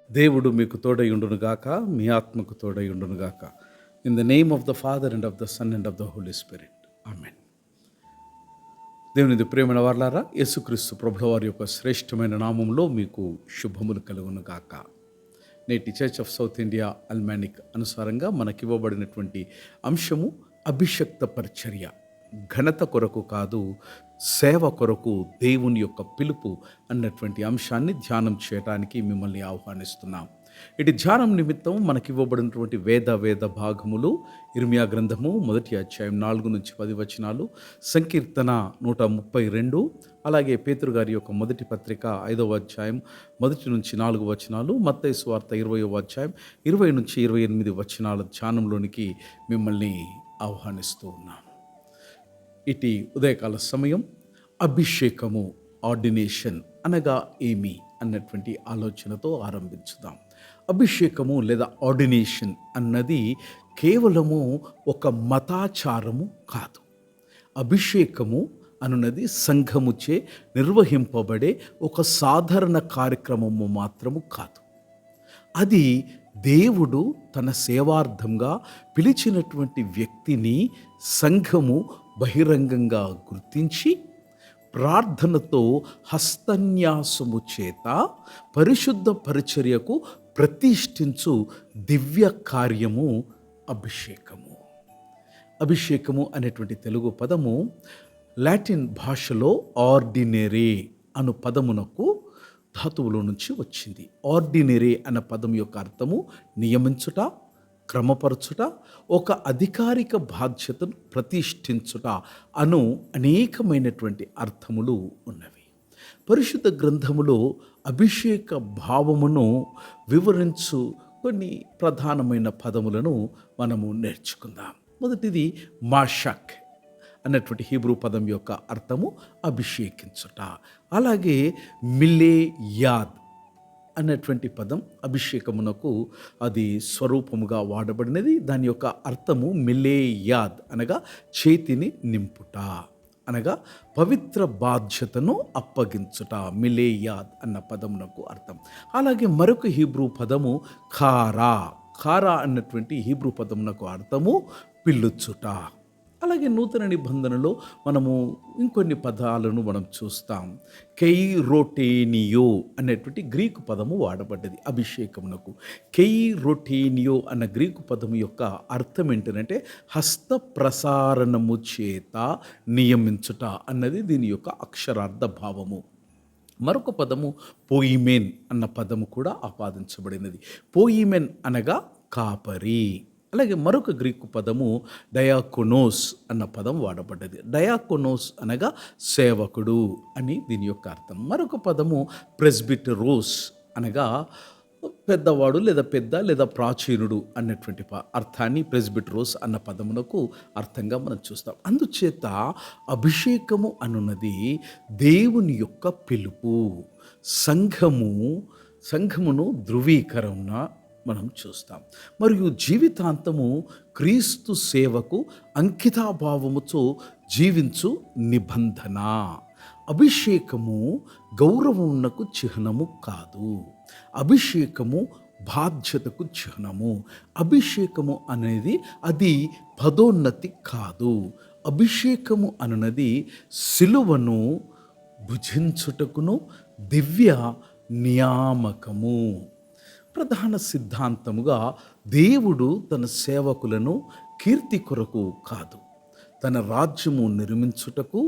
దేవుడు మీకు తోడై ఉండునుగాక, మీ ఆత్మకు తోడై ఉండునుగాక. In the name of the Father and of the Son and of the Holy Spirit. Amen. దేవుని ప్రేమైన వారలారా, యేసుక్రీస్తు ప్రభుల వారి యొక్క శ్రేష్టమైన నామంలో మీకు శుభములు కలుగునుగాక. నేటి చర్చ్ ఆఫ్ సౌత్ ఇండియా అల్మానిక్ అనుసారంగా మనకివ్వబడినటువంటి అంశము అభిషక్త పరిచర్య. ఘనత కొరకు కాదు, సేవ కొరకు దేవుని యొక్క పిలుపు అన్నటువంటి అంశాన్ని ధ్యానం చేయడానికి మిమ్మల్ని ఆహ్వానిస్తున్నాం. ఇటు ధ్యానం నిమిత్తం మనకివ్వబడినటువంటి వేద భాగములు ఇర్మియా గ్రంథము 1వ అధ్యాయం 4-10 వచనాలు, సంకీర్తన 132, అలాగే పేతురు గారి యొక్క మొదటి పత్రిక 5వ అధ్యాయం 1-4 వచనాలు, మత్తయి సువార్త 20వ అధ్యాయం 20-28 వచనాల ధ్యానంలోనికి మిమ్మల్ని ఆహ్వానిస్తూ ఉన్నాం. ఇటు ఉదయకాల సమయం అభిషేకము, ఆర్డినేషన్ అనగా ఏమి అన్నటువంటి ఆలోచనతో ఆరంభించుదాం. అభిషేకము లేదా ఆర్డినేషన్ అన్నది కేవలము ఒక మతాచారము కాదు. అభిషేకము అనున్నది సంఘముచే నిర్వహింపబడే ఒక సాధారణ కార్యక్రమము మాత్రము కాదు. అది దేవుడు తన సేవార్థంగా పిలిచినటువంటి వ్యక్తిని సంఘము బహిరంగంగా గుర్తించి ప్రార్థనతో హస్తన్యాసము చేత పరిశుద్ధ పరిచర్యకు ప్రతిష్ఠించు దివ్య కార్యము అభిషేకము. అభిషేకము అనేటువంటి తెలుగు పదము లాటిన్ భాషలో ఆర్డినరీ అను పదమునకు ధాతువులో నుంచి వచ్చింది. ఆర్డినరీ అన్న పదం యొక్క అర్థము నియమించుట, క్రమపరచుట, ఒక అధికారిక బాధ్యతను ప్రతిష్ఠించుట అను అనేకమైనటువంటి అర్థములు ఉన్నవి. పరిశుద్ధ గ్రంథములో అభిషేక భావమును వివరించు కొన్ని ప్రధానమైన పదములను మనము నేర్చుకుందాం. మొదటిది మాషక్ అన్నటువంటి హీబ్రూ పదం యొక్క అర్థము అభిషేకించుట. అలాగే మిలేయాద్ అన్నటువంటి పదం అభిషేకమునకు అది స్వరూపముగా వాడబడినది. దాని యొక్క అర్థము మిలేయాద్ అనగా చేతిని నింపుట, అనగా పవిత్ర బాధ్యతను అప్పగించుట. మిలేయాద్ అన్న పదమునకు అర్థం. అలాగే మరొక హీబ్రూ పదము ఖారా అన్నటువంటి హీబ్రూ పదమునకు అర్థము పిలుచుట. అలాగే నూతన నిబంధనలో మనము ఇంకొన్ని పదాలను మనం చూస్తాం. కెయిరోటేనియో అనేటువంటి గ్రీకు పదము వాడబడ్డది అభిషేకమునకు. కెయిరోటేనియో అన్న గ్రీకు పదము యొక్క అర్థం ఏంటంటే హస్త ప్రసారణము చేత నియమించుట అన్నది దీని యొక్క అక్షరార్థ భావము. మరొక పదము పోయిమెన్ అన్న పదము కూడా ఆపాదించబడినది. పోయిమెన్ అనగా కాపరి. అలాగే మరొక గ్రీకు పదము డయాకోనోస్ అన్న పదం వాడబడ్డది. డయాకోనోస్ అనగా సేవకుడు అని దీని యొక్క అర్థం. మరొక పదము ప్రెస్బిటరోస్ అనగా పెద్దవాడు లేదా పెద్ద లేదా ప్రాచీనుడు అన్నటువంటి అర్థాన్ని ప్రెస్బిటరోస్ అన్న పదమునకు అర్థంగా మనం చూస్తాం. అందుచేత అభిషేకము అనున్నది దేవుని యొక్క పిలుపు, సంఘమును ధృవీకరణ మనం చూస్తాం. మరియు జీవితాంతము క్రీస్తు సేవకు అంకితాభావముతో జీవించు నిబంధన. అభిషేకము గౌరవమునకు చిహ్నము కాదు, అభిషేకము బాధ్యతకు చిహ్నము. అభిషేకము అనేది అది పదోన్నతి కాదు. అభిషేకము అనున్నది సిలువను భుజించుటకును దివ్య నియామకము. ప్రధాన సిద్ధాంతముగా దేవుడు తన సేవకులను కీర్తి కొరకు కాదు, తన రాజ్యము నిర్మించుటకు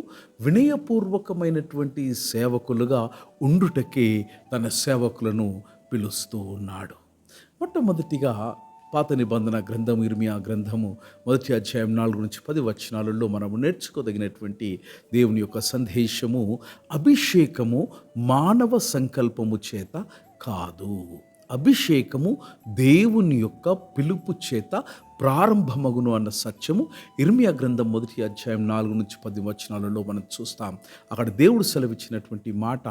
వినయపూర్వకమైనటువంటి సేవకులుగా ఉండుటకే తన సేవకులను పిలుస్తూ ఉన్నాడు. మొట్టమొదటిగా పాత నిబంధన గ్రంథము ఇర్మియా గ్రంథము 1వ అధ్యాయం 4-10 వచనాలలో మనము నేర్చుకోదగినటువంటి దేవుని యొక్క సందేశము అభిషేకము మానవ సంకల్పము చేత కాదు. అభిషేకము దేవుని యొక్క పిలుపు చేత ప్రారంభమగును అన్న సత్యము ఇర్మియా గ్రంథం 1వ అధ్యాయం 4-10 వచనాలలో మనం చూస్తాం. అక్కడ దేవుడు సెలవిచ్చినటువంటి మాట,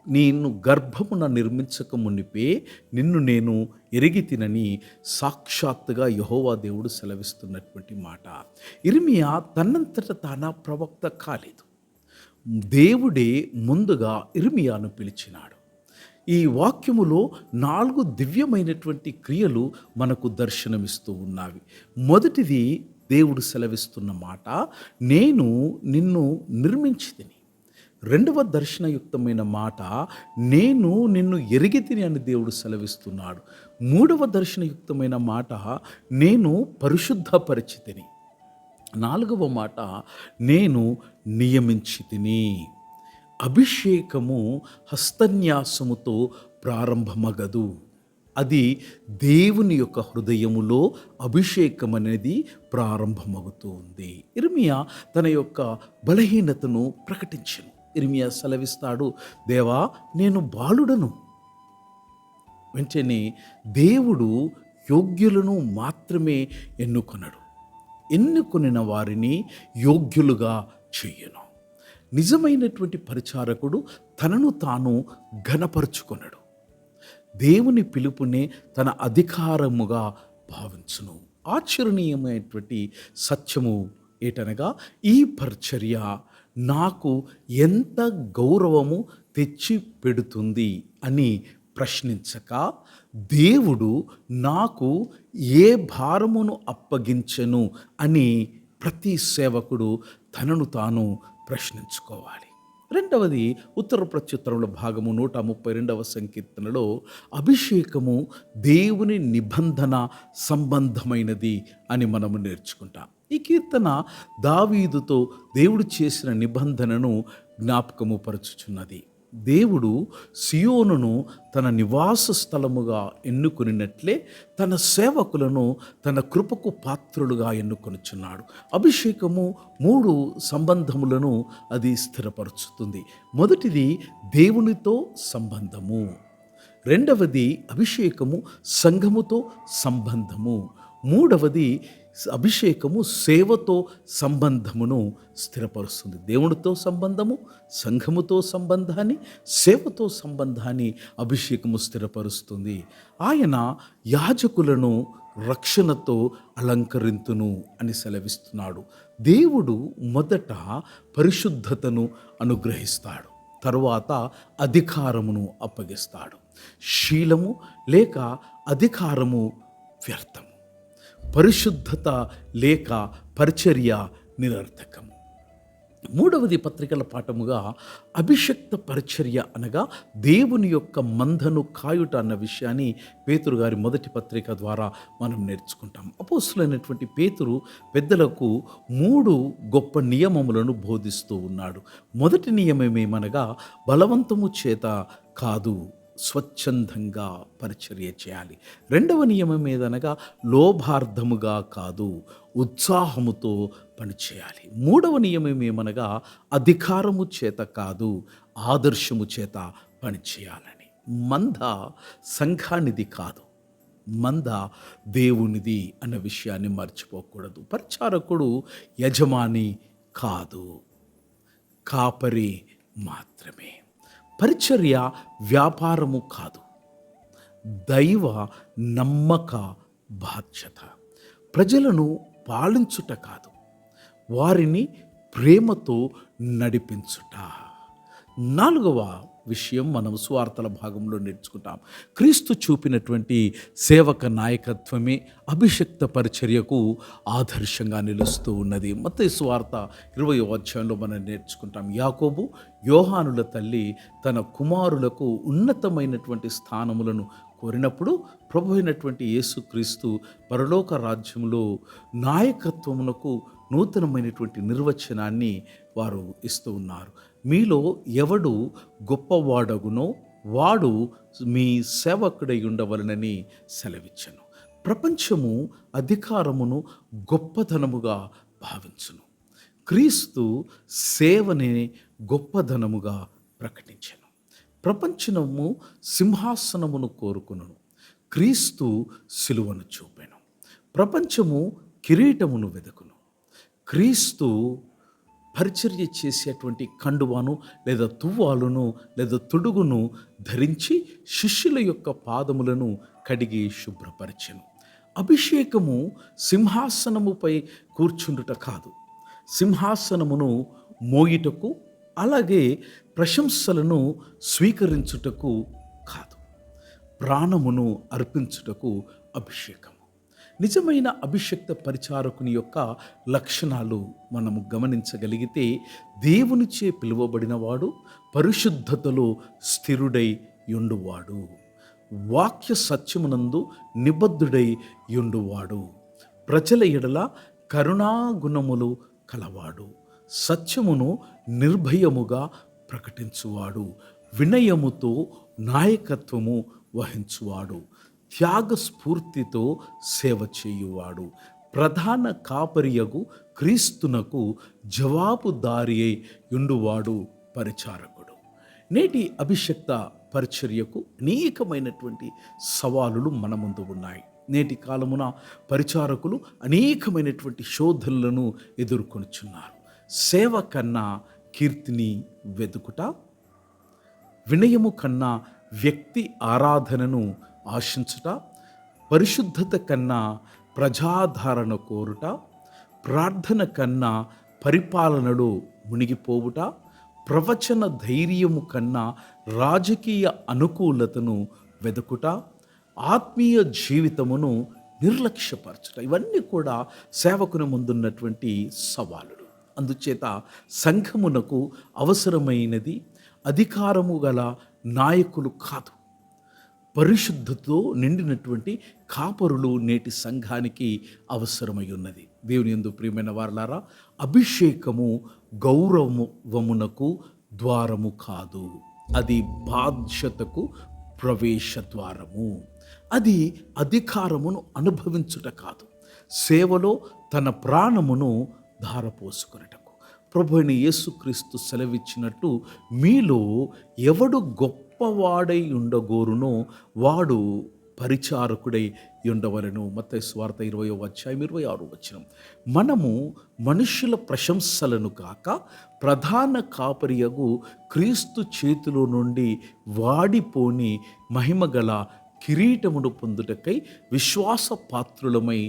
నేను గర్భమున నిర్మించక మునిపే నిన్ను నేను ఎరిగితినని సాక్షాత్తుగా యెహోవా దేవుడు సెలవిస్తున్నటువంటి మాట. ఇర్మియా తనంతట తానా ప్రవక్త కాలేదు. దేవుడే ముందుగా ఇర్మియాను పిలిచినాడు. ఈ వాక్యములో 4 దివ్యమైనటువంటి క్రియలు మనకు దర్శనమిస్తూ ఉన్నవి. మొదటిది దేవుడు సెలవిస్తున్న మాట, నేను నిన్ను నిర్మించితిని. రెండవ దర్శనయుక్తమైన మాట, నేను నిన్ను ఎరిగితిని అని దేవుడు సెలవిస్తున్నాడు. మూడవ దర్శనయుక్తమైన మాట, నేను పరిశుద్ధపరిచితిని. నాలుగవ మాట, నేను నియమించితిని. అభిషేకము హస్తన్యాసముతో ప్రారంభమగదు. అది దేవుని యొక్క హృదయములో అభిషేకం అనేది ప్రారంభమవుతూ ఉంది. ఇర్మియా తన యొక్క బలహీనతను ప్రకటించను. ఇర్మియా సెలవిస్తాడు, దేవా నేను బాలుడను. వెంటనే దేవుడు యోగ్యులను మాత్రమే ఎన్నుకొనడు, ఎన్నుకొనిన వారిని యోగ్యులుగా చెయ్యను. నిజమైనటువంటి పరిచారకుడు తనను తాను ఘనపరుచుకొనడు, దేవుని పిలుపునే తన అధికారముగా భావించును. ఆచరణీయమైనటువంటి సత్యము ఏటనగా, ఈ పరిచర్య నాకు ఎంత గౌరవము తెచ్చి పెడుతుంది అని ప్రశ్నించక, దేవుడు నాకు ఏ భారమును అప్పగించెను అని ప్రతి సేవకుడు తనను తాను ప్రశ్నించుకోవాలి. రెండవది, ఉత్తర ప్రత్యుత్తరంలో భాగము 132వ సంకీర్తనలో అభిషేకము దేవుని నిబంధన సంబంధమైనది అని మనము నేర్చుకుంటాం. ఈ కీర్తన దావీదుతో దేవుడు చేసిన నిబంధనను జ్ఞాపకము పరచుచున్నది. దేవుడు సియోనును తన నివాస స్థలముగా ఎన్నుకొనినట్లే తన సేవకులను తన కృపకు పాత్రులుగా ఎన్నుకొనుచున్నాడు. అభిషేకము 3 సంబంధములను అది స్థిరపరుచుతుంది. మొదటిది దేవునితో సంబంధము, రెండవది అభిషేకము సంఘముతో సంబంధము, మూడవది అభిషేకము సేవతో సంబంధమును స్థిరపరుస్తుంది. దేవునితో సంబంధము, సంఘముతో సంబంధాన్ని, సేవతో సంబంధాన్ని అభిషేకము స్థిరపరుస్తుంది. ఆయన యాజకులను రక్షణతో అలంకరింతును అని సెలవిస్తున్నాడు. దేవుడు మొదట పరిశుద్ధతను అనుగ్రహిస్తాడు, తరువాత అధికారమును అప్పగిస్తాడు. శీలము లేక అధికారము వ్యర్థము, పరిశుద్ధత లేక పరిచర్య నిరర్థకము. మూడవది పత్రికల పాఠముగా అభిషక్త పరిచర్య అనగా దేవుని యొక్క మందను కాయుట అన్న విషయాన్ని పేతురు గారి మొదటి పత్రిక ద్వారా మనం నేర్చుకుంటాం. అపోస్తులైనటువంటి పేతురు పెద్దలకు 3 గొప్ప నియమములను బోధిస్తూ ఉన్నాడు. మొదటి నియమమేమనగా, బలవంతము చేత కాదు, స్వచ్ఛందంగా పరిచర్య చేయాలి. రెండవ నియమం ఏదనగా, లోభార్థముగా కాదు, ఉత్సాహముతో పనిచేయాలి. మూడవ నియమం ఏమనగా, అధికారము చేత కాదు, ఆదర్శము చేత పనిచేయాలని. మంద సంఘానిది కాదు, మంద దేవునిది అన్న విషయాన్ని మర్చిపోకూడదు. పరిచారకుడు యజమాని కాదు, కాపరి మాత్రమే. పరిచర్య వ్యాపారము కాదు, దైవ నమ్మక బాధ్యత. ప్రజలను పాలించుట కాదు, వారిని ప్రేమతో నడిపించుట. నాలుగవ విషయం మనం సువార్తల భాగంలో నేర్చుకుంటాం. క్రీస్తు చూపినటువంటి సేవక నాయకత్వమే అభిషక్త పరిచర్యకు ఆదర్శంగా నిలుస్తూ ఉన్నది. మత్తయి సువార్త 20వ అధ్యాయంలో మనం నేర్చుకుంటాం. యాకోబు, యోహానుల తల్లి తన కుమారులకు ఉన్నతమైనటువంటి స్థానములను కోరినప్పుడు ప్రభు అయినటువంటి యేసుక్రీస్తు పరలోక రాజ్యంలో నాయకత్వమునకు నూతనమైనటువంటి నిర్వచనాన్ని వారు ఇస్తూ ఉన్నారు. మీలో ఎవడు గొప్పవాడగునో వాడు మీ సేవకుడై ఉండవలనని సెలవిచ్చెను. ప్రపంచము అధికారమును గొప్పతనముగా భావించును, క్రీస్తు సేవనే గొప్పదనముగా ప్రకటించెను. ప్రపంచము సింహాసనమును కోరుకును, క్రీస్తు సిలువను చూపెను. ప్రపంచము కిరీటమును వెదకును, క్రీస్తు పరిచర్య చేసేటువంటి కండువాను లేదా తువ్వాలును లేదా తొడుగును ధరించి శిష్యుల యొక్క పాదములను కడిగి శుభ్రపరిచెను. అభిషేకము సింహాసనముపై కూర్చుండుట కాదు, సింహాసనమును మోయుటకు అలాగే ప్రశంసలను స్వీకరించుటకు కాదు, ప్రాణమును అర్పించుటకు అభిషేకము. నిజమైన అభిషక్త పరిచారకుని యొక్క లక్షణాలు మనము గమనించగలిగితే, దేవునిచే పిలువబడినవాడు, పరిశుద్ధతలో స్థిరుడై యుండువాడు, వాక్య సత్యమునందు నిబద్ధుడై యుండువాడు, ప్రజల ఎడల కరుణాగుణములు కలవాడు, సత్యమును నిర్భయముగా ప్రకటించువాడు, వినయముతో నాయకత్వము వహించువాడు, త్యాగ స్ఫూర్తితో సేవ చేయువాడు, ప్రధాన కాపరియగు క్రీస్తునకు జవాబుదారి అయి యుండువాడు పరిచారకుడు. నేటి అభిషక్త పరిచర్యకు అనేకమైనటువంటి సవాలులు మన ముందు ఉన్నాయి. నేటి కాలమున పరిచారకులు అనేకమైనటువంటి శోధనలను ఎదుర్కొనుచున్నారు. సేవ కన్నా కీర్తిని వెతుకుట, వినయము కన్నా వ్యక్తి ఆరాధనను ఆశించుట, పరిశుద్ధత కన్నా ప్రజాదరణ కోరుట, ప్రార్థన కన్నా పరిపాలనలో మునిగిపోవుట, ప్రవచన ధైర్యము కన్నా రాజకీయ అనుకూలతను వెదుకుట, ఆత్మీయ జీవితమును నిర్లక్ష్యపరచుట, ఇవన్నీ కూడా సేవకుని ముందున్నటువంటి సవాలులు. అందుచేత సంఘమునకు అవసరమైనది అధికారము గల నాయకులు కాదు, పరిశుద్ధతో నిండినటువంటి కాపరులు నేటి సంఘానికి అవసరమై ఉన్నది. దేవుని యందు ప్రియమైన వారలారా, అభిషేకము గౌరవమునకు ద్వారము కాదు, అది బాధ్యతకు ప్రవేశ ద్వారము. అది అధికారమును అనుభవించుట కాదు, సేవలో తన ప్రాణమును ధారపోసుకొనుటకు. ప్రభు అయిన యేసుక్రీస్తు సెలవిచ్చినట్టు, మీలో ఎవడు గొప్పవాడై ఉండగోరునో వాడు పరిచారకుడై ఉండవలెను. మత్తయి సువార్త 20వ అధ్యాయం 26వ వచనం. మనము మనుషుల ప్రశంసలను కాక ప్రధాన కాపరియగు క్రీస్తు చేతిలో నుండి వాడిపోని మహిమగల కిరీటమును పొందుటకై విశ్వాస పాత్రులమై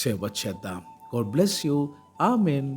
సేవ చేద్దాం. God bless you. ఆమెన్.